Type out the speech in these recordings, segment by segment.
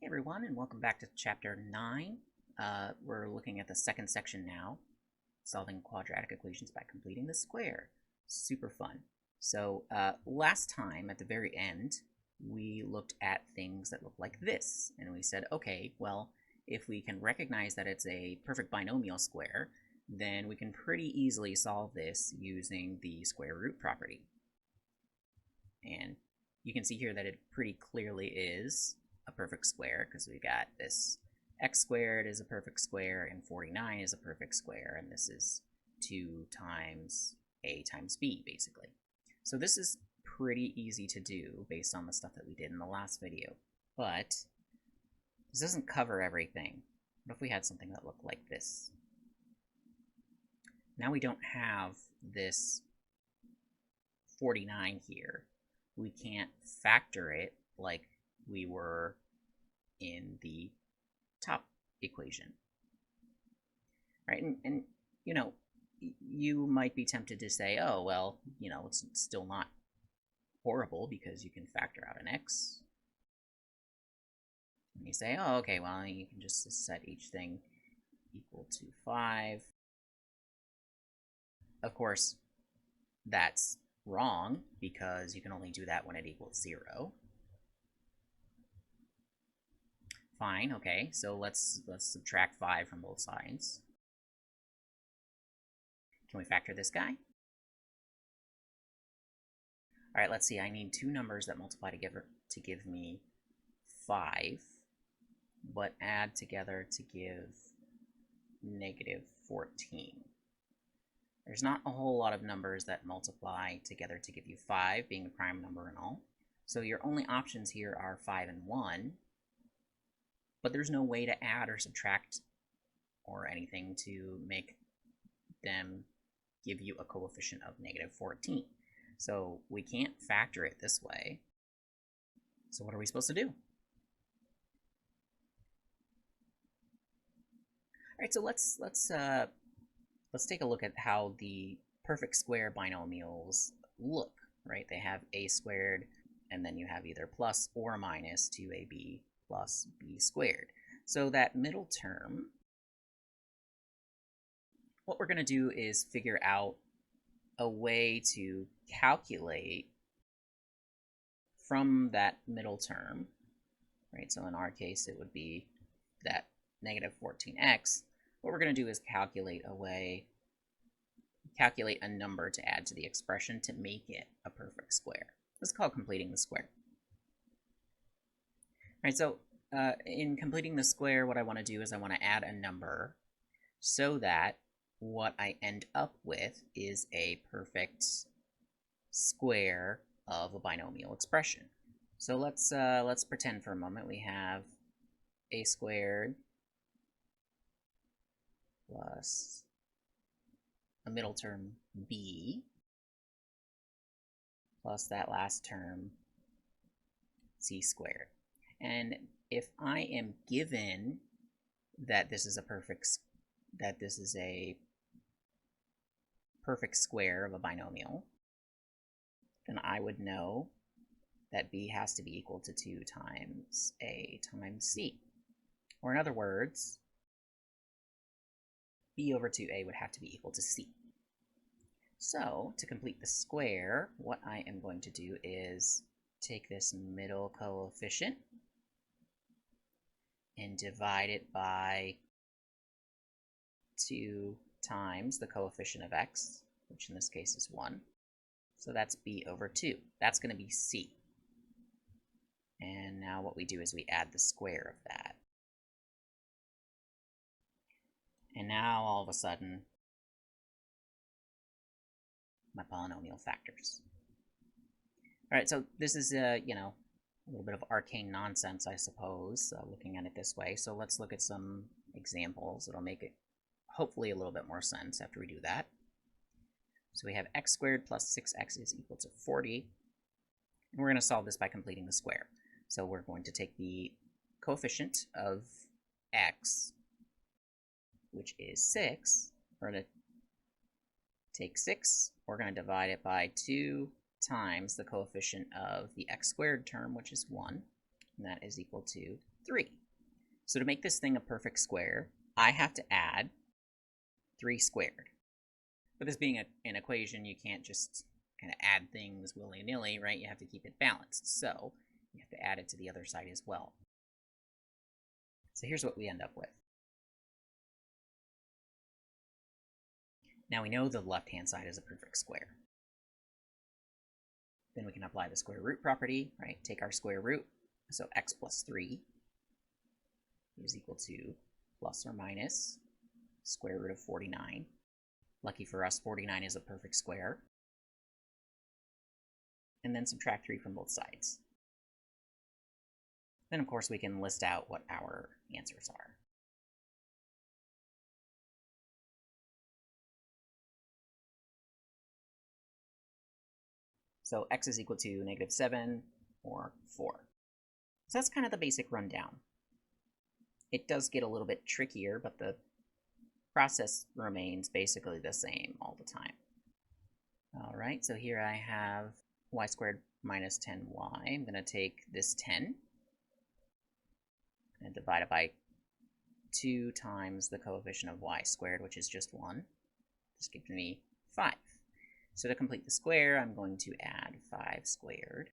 Hey everyone, and welcome back to Chapter 9. We're looking at the second section now, solving quadratic equations by completing the square. Super fun. So last time, at the very end, we looked at things that look like this, and we said, okay, well, if we can recognize that it's a perfect binomial square, then we can pretty easily solve this using the square root property. And you can see here that it pretty clearly is a perfect square because we got this x squared is a perfect square and 49 is a perfect square, and this is 2 times a times b, basically. So this is pretty easy to do based on the stuff that we did in the last video, but this doesn't cover everything. What if we had something that looked like this? Now we don't have this 49 here. We can't factor it like we were in the top equation, right? And you know, you might be tempted to say, oh, well, you know, it's still not horrible because you can factor out an x. And you say, oh, okay, well, you can just set each thing equal to 5. Of course, that's wrong because you can only do that when it equals 0. Fine, okay, so let's subtract 5 from both sides. Can we factor this guy? All right, let's see. I need two numbers that multiply to give me 5, but add together to give negative 14. There's not a whole lot of numbers that multiply together to give you 5, being a prime number and all. So your only options here are 5 and 1. But there's no way to add or subtract or anything to make them give you a coefficient of negative 14. So we can't factor it this way. So what are we supposed to do? All right, so let's take a look at how the perfect square binomials look, right? They have a squared, and then you have either plus or minus 2ab plus b squared. So that middle term, what we're going to do is figure out a way to calculate from that middle term, right? So in our case, it would be that negative 14x. What we're going to do is calculate a number to add to the expression to make it a perfect square. This is called completing the square. All right, so in completing the square, what I want to do is I want to add a number so that what I end up with is a perfect square of a binomial expression. So let's pretend for a moment we have a squared plus a middle term b plus that last term c squared. And if I am given that this is a perfect square of a binomial, then I would know that b has to be equal to 2 times a times c. Or in other words, b over 2a would have to be equal to c. So to complete the square, what I am going to do is take this middle coefficient and divide it by 2 times the coefficient of x, which in this case is 1. So that's b over 2. That's going to be c. And now what we do is we add the square of that. And now all of a sudden, my polynomial factors. All right, so this is, you know, a little bit of arcane nonsense, I suppose, looking at it this way. So let's look at some examples. It'll make it hopefully a little bit more sense after we do that. So we have x squared plus 6x is equal to 40. And we're going to solve this by completing the square. So we're going to take the coefficient of x, which is 6. We're going to take 6. We're going to divide it by 2 times the coefficient of the x squared term, which is 1. and that is equal to 3. So to make this thing a perfect square, I have to add 3 squared. But this being an equation, you can't just kind of add things willy-nilly, right? You have to keep it balanced. So you have to add it to the other side as well. So here's what we end up with. Now we know the left-hand side is a perfect square. Then we can apply the square root property, right? Take our square root, so x plus 3 is equal to plus or minus square root of 49. Lucky for us, 49 is a perfect square. And then subtract 3 from both sides. Then, of course, we can list out what our answers are. So x is equal to negative 7 or 4. So that's kind of the basic rundown. It does get a little bit trickier, but the process remains basically the same all the time. All right, so here I have y squared minus 10y. I'm going to take this 10 and divide it by 2 times the coefficient of y squared, which is just 1. This gives me 5. So to complete the square, I'm going to add 5 squared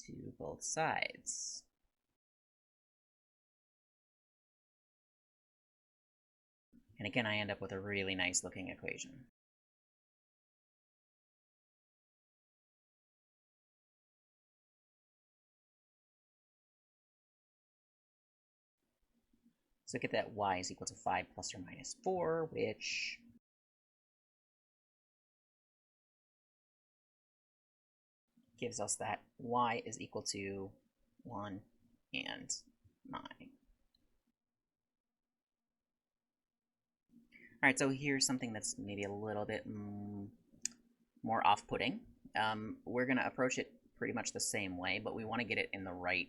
to both sides. And again, I end up with a really nice looking equation. So get that y is equal to 5 plus or minus 4, which gives us that y is equal to 1 and 9. All right, so here's something that's maybe a little bit more off-putting. We're going to approach it pretty much the same way, but we want to get it in the right,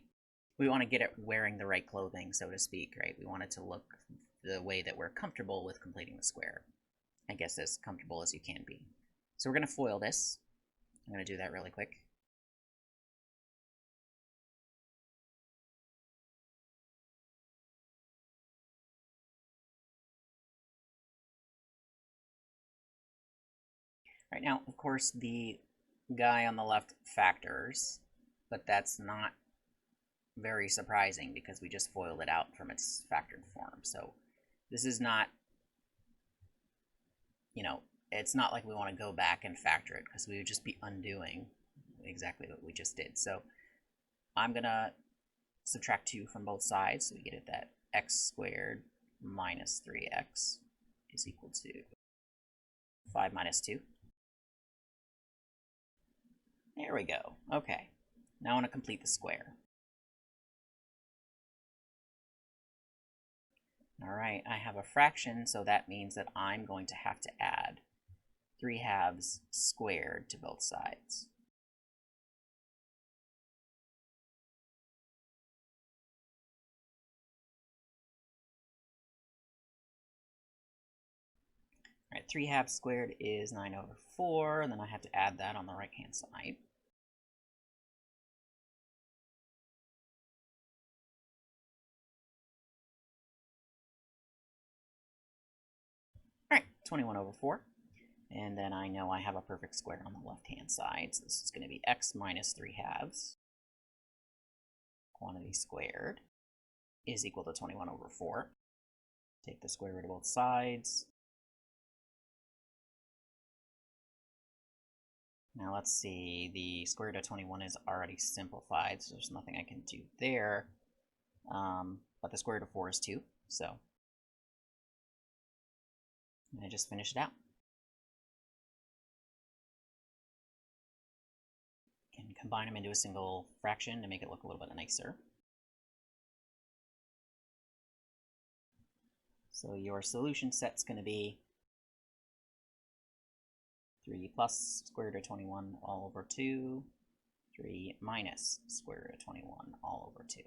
we want to get it wearing the right clothing, so to speak, right? We want it to look the way that we're comfortable with completing the square. I guess as comfortable as you can be. So we're going to FOIL this. I'm going to do that really quick. Right now, of course, the guy on the left factors, but that's not very surprising because we just FOILed it out from its factored form. So this is not, you know, it's not like we want to go back and factor it because we would just be undoing exactly what we just did. So I'm going to subtract 2 from both sides, so we get it that x squared minus 3x is equal to 5 minus 2. There we go. Okay. Now I want to complete the square. All right, I have a fraction, so that means that I'm going to have to add 3/2 squared to both sides. All right, 3/2 squared is 9/4, and then I have to add that on the right-hand side. All right, 21/4. And then I know I have a perfect square on the left-hand side, so this is going to be x minus 3/2 quantity squared is equal to 21/4. Take the square root of both sides. Now let's see, the square root of 21 is already simplified, so there's nothing I can do there. But the square root of 4 is 2, so I'm going to just finish it out. Can combine them into a single fraction to make it look a little bit nicer. So your solution set's going to be 3 plus square root of 21 all over 2, 3 minus square root of 21 all over 2.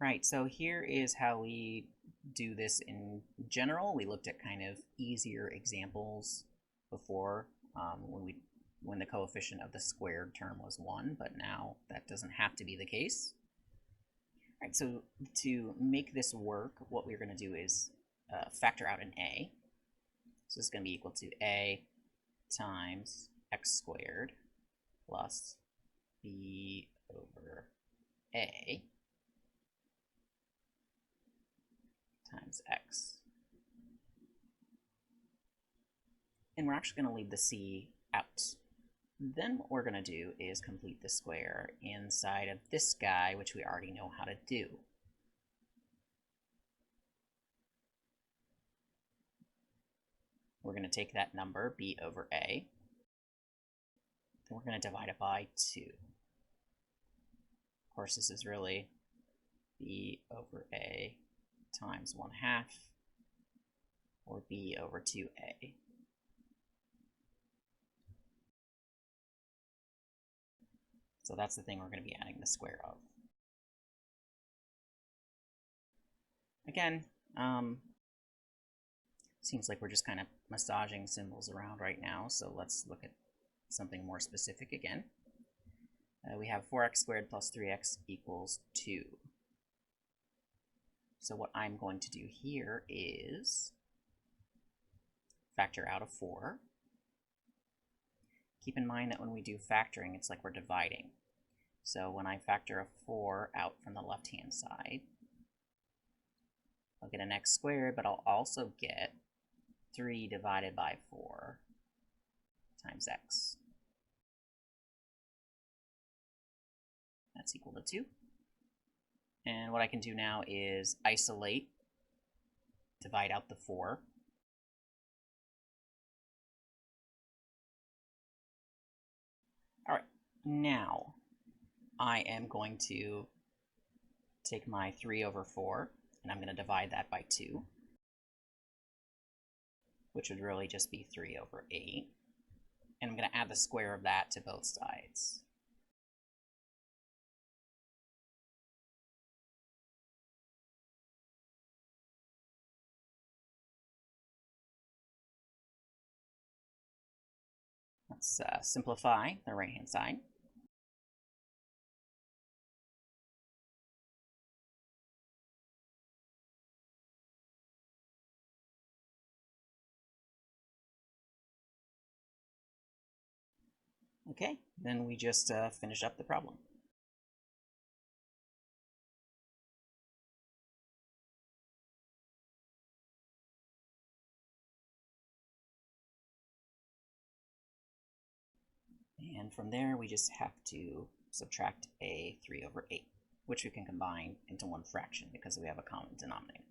Right, so here is how we do this in general. We looked at kind of easier examples before when we when the coefficient of the squared term was 1, but now that doesn't have to be the case. All right, so to make this work, what we're going to do is factor out an a. So this is going to be equal to a times x squared plus b over a times x. And we're actually going to leave the c out. Then what we're going to do is complete the square inside of this guy, which we already know how to do. We're going to take that number, b over a, and we're going to divide it by 2. Of course, this is really b over a times 1/2, or b over 2a. So that's the thing we're going to be adding the square of. Again, seems like we're just kind of massaging symbols around right now, so let's look at something more specific again. We have 4x squared plus 3x equals 2. So what I'm going to do here is factor out a 4. Keep in mind that when we do factoring, it's like we're dividing. So when I factor a 4 out from the left-hand side, I'll get an x squared, but I'll also get 3 divided by 4 times x. That's equal to 2. And what I can do now is isolate, divide out the 4. All right, now I am going to take my 3 over 4, and I'm going to divide that by 2, which would really just be 3 over 8. And I'm going to add the square of that to both sides. Let's simplify the right-hand side. Okay, then we just finish up the problem. And from there, we just have to subtract a 3 over 8, which we can combine into one fraction because we have a common denominator.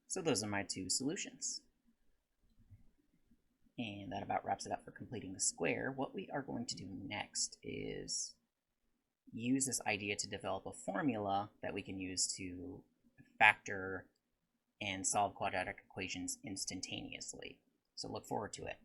So those are my 2 solutions. And that about wraps it up for completing the square. What we are going to do next is use this idea to develop a formula that we can use to factor and solve quadratic equations instantaneously. So look forward to it.